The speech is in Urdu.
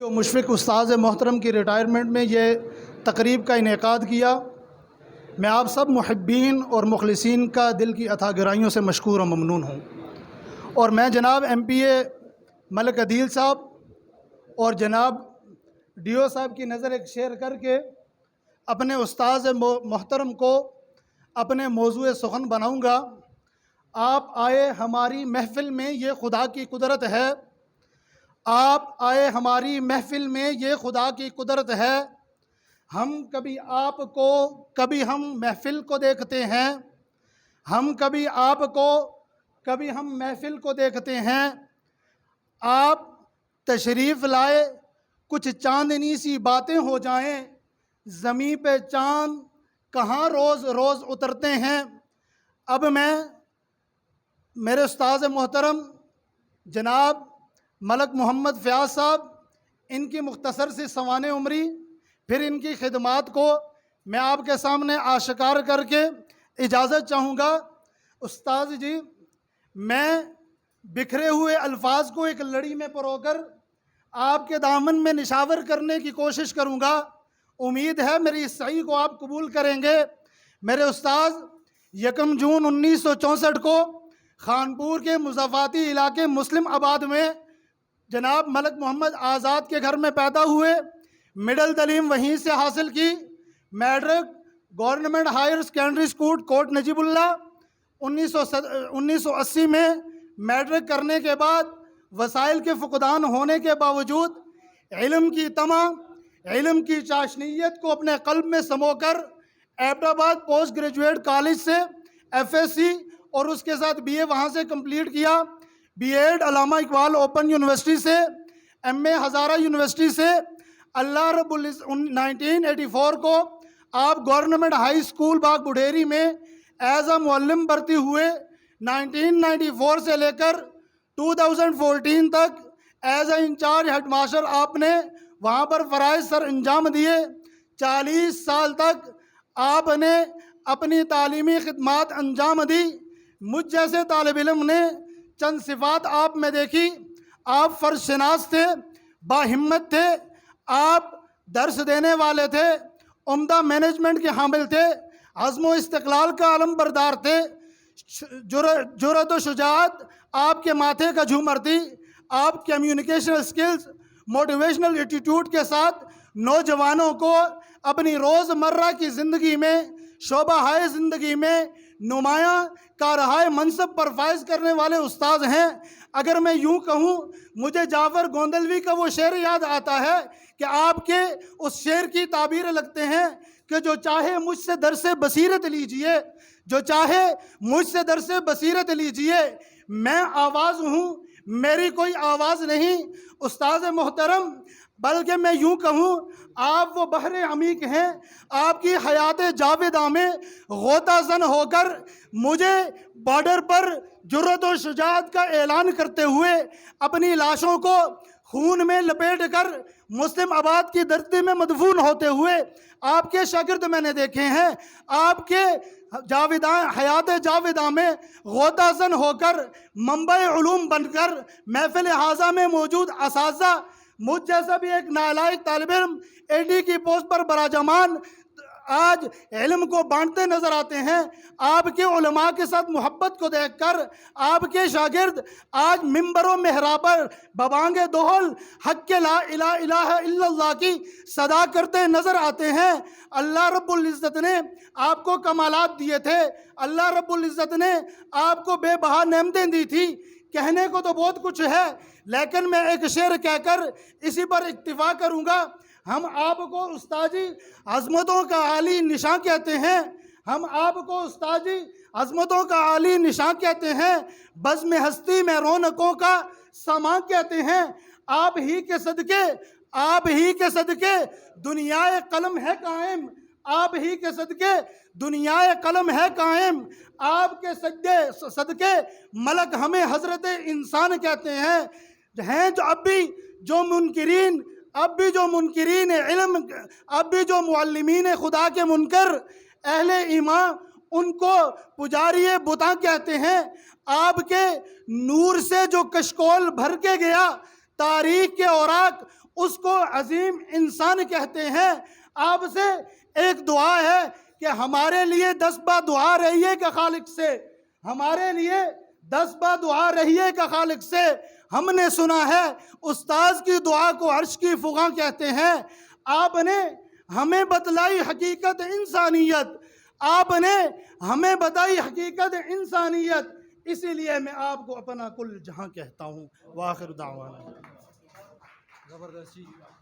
جو مشفق استاذ محترم کی ریٹائرمنٹ میں یہ تقریب کا انعقاد کیا، میں آپ سب محبین اور مخلصین کا دل کی عطا گرائیوں سے مشکور و ممنون ہوں، اور میں جناب ایم پی اے ملک عدیل صاحب اور جناب ڈی او صاحب کی نظر ایک شیئر کر کے اپنے استاذ محترم کو اپنے موضوع سخن بناؤں گا۔ آپ آئے ہماری محفل میں، یہ خدا کی قدرت ہے۔ آپ آئے ہماری محفل میں، یہ خدا کی قدرت ہے۔ ہم کبھی آپ کو، کبھی ہم محفل کو دیکھتے ہیں۔ ہم کبھی آپ کو، کبھی ہم محفل کو دیکھتے ہیں۔ آپ تشریف لائے، کچھ چاندنی سی باتیں ہو جائیں۔ زمین پہ چاند کہاں روز روز اترتے ہیں۔ اب میں میرے استاذ محترم جناب ملک محمد فیاض صاحب، ان کی مختصر سی سوانح عمری، پھر ان کی خدمات کو میں آپ کے سامنے آشکار کر کے اجازت چاہوں گا۔ استاذ جی، میں بکھرے ہوئے الفاظ کو ایک لڑی میں پرو کر آپ کے دامن میں نشاور کرنے کی کوشش کروں گا۔ امید ہے میری اس سعی کو آپ قبول کریں گے۔ میرے استاذ 1 جون 1964 کو خانپور کے مضافاتی علاقے مسلم آباد میں جناب ملک محمد آزاد کے گھر میں پیدا ہوئے۔ مڈل تعلیم وہیں سے حاصل کی۔ Matric government higher secondary school Kot Najibullah 1980 میں میٹرک کرنے کے بعد وسائل کے فقدان ہونے کے باوجود علم کی طمع، علم کی چاشنیت کو اپنے قلب میں سمو کر ایبٹ آباد پوسٹ گریجویٹ کالج سے FSc اور اس کے ساتھ BA وہاں سے کمپلیٹ کیا۔ B.Ed علامہ اقبال اوپن یونیورسٹی سے، MA ہزارہ یونیورسٹی سے۔ اللہ رب العزت 1984 کو آپ گورنمنٹ ہائی اسکول باغ بڈھیری میں ایز اے معلم بھرتی ہوئے۔ 1994 سے لے کر 2014 تک as a incharge head master آپ نے وہاں پر فرائض سر انجام دیے۔ 40 سال تک آپ نے اپنی تعلیمی خدمات انجام دی۔ مجھ جیسے طالب علم نے چند صفات آپ میں دیکھی۔ آپ فرض شناس تھے، باہمت تھے، آپ درس دینے والے تھے، عمدہ مینجمنٹ کے حامل تھے، عزم و استقلال کا علم بردار تھے، جرأت و شجاعت آپ کے ماتھے کا جھومر تھی۔ آپ کمیونیکیشن سکلز، موٹیویشنل ایٹیٹیوڈ کے ساتھ نوجوانوں کو اپنی روزمرہ کی زندگی میں، شعبہ ہائے زندگی میں نمایاں کارہائے منصب پر فائز کرنے والے استاذ ہیں۔ اگر میں یوں کہوں، مجھے جعفر گوندلوی کا وہ شعر یاد آتا ہے کہ آپ کے اس شعر کی تعبیر لگتے ہیں کہ جو چاہے مجھ سے درس بصیرت لیجئے، جو چاہے مجھ سے درس بصیرت لیجئے، میں آواز ہوں، میری کوئی آواز نہیں۔ استاذ محترم، بلکہ میں یوں کہوں، آپ وہ بحر عمیق ہیں۔ آپ کی حیات جاویدہ میں غوطہ زن ہو کر مجھے بارڈر پر جرأت و شجاعت کا اعلان کرتے ہوئے اپنی لاشوں کو خون میں لپیٹ کر مسلم آباد کی دھرتی میں مدفون ہوتے ہوئے آپ کے شاگرد میں نے دیکھے ہیں۔ آپ کے حیات جاویدہ میں غوطہ زن ہو کر، منبع علوم بن کر، محفل حاضہ میں موجود اساتذہ، مجھ جیسا بھی ایک نالائق طالب علم AD کی پوسٹ پر براجمان آج علم کو بانٹتے نظر آتے ہیں۔ آپ کے علماء کے ساتھ محبت کو دیکھ کر آپ کے شاگرد آج ممبر و محراب پر ببانگ دوہل حق کے لا الہ الا اللہ کی صدا کرتے نظر آتے ہیں۔ اللہ رب العزت نے آپ کو کمالات دیے تھے، اللہ رب العزت نے آپ کو بے بہا نعمتیں دی تھی۔ کہنے کو تو بہت کچھ ہے، لیکن میں ایک شعر کہہ کر اسی پر اکتفا کروں گا۔ ہم آپ کو استاذی عظمتوں کا عالی نشاں کہتے ہیں، ہم آپ کو استاذی عظمتوں کا عالی نشاں کہتے ہیں، بزم ہستی میں رونقوں کا سامان کہتے ہیں۔ آپ ہی کے صدقے، آپ ہی کے صدقے دنیا قلم ہے قائم، آپ ہی کے صدقے دنیا قلم ہے قائم، آپ کے صدقے ملک ہمیں حضرت انسان کہتے ہیں۔ جو اب بھی جو منکرین علم، اب بھی جو معلمین خدا کے منکر اہل ایمان، ان کو پجاری بتاں کہتے ہیں۔ آپ کے نور سے جو کشکول بھر کے گیا، تاریخ کے اوراق اس کو عظیم انسان کہتے ہیں۔ آپ سے ایک دعا ہے کہ ہمارے لیے 10 بار دعا رہیے کہ خالق سے، ہمارے لیے 10 بار دعا رہیے کہ خالق سے۔ ہم نے سنا ہے استاذ کی دعا کو عرش کی فغاں کہتے ہیں۔ آپ نے ہمیں بتلائی حقیقت انسانیت، آپ نے ہمیں بتائی حقیقت انسانیت، اسی لیے میں آپ کو اپنا کل جہاں کہتا ہوں۔ وآخر دعوانا۔